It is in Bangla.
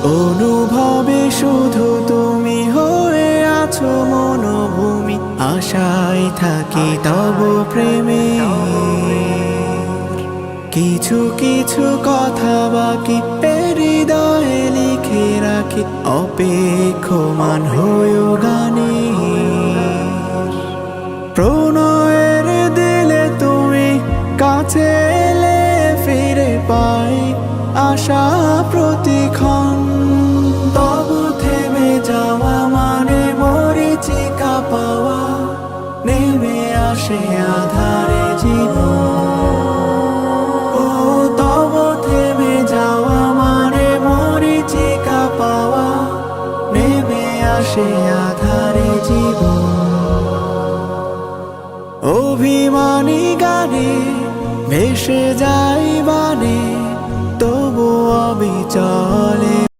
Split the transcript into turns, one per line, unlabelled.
অনুভবে শুধু তুমি হয়ে আছো মনোভূমি, আশায় থাকি তব প্রেমে। কিছু কিছু কথা বাকি হৃদয়ে লিখে রাখি, অপেক্ষমান হয়েও গানে। প্রণয়ের দিলে তুমি কাছে এলে ফিরে পাই আশা প্রতিক্ষণ। তবু থেমে যাওয়া মানে মরীচিকা পাওয়া, নেমে আসে আধারে জীবন। ও তবু থেমে যাওয়া মানে মরীচিকা পাওয়া, নেমে আসে আধারে জীবন। অভিমানী গানে ভেসে যাই বানে, তবু অবিচলে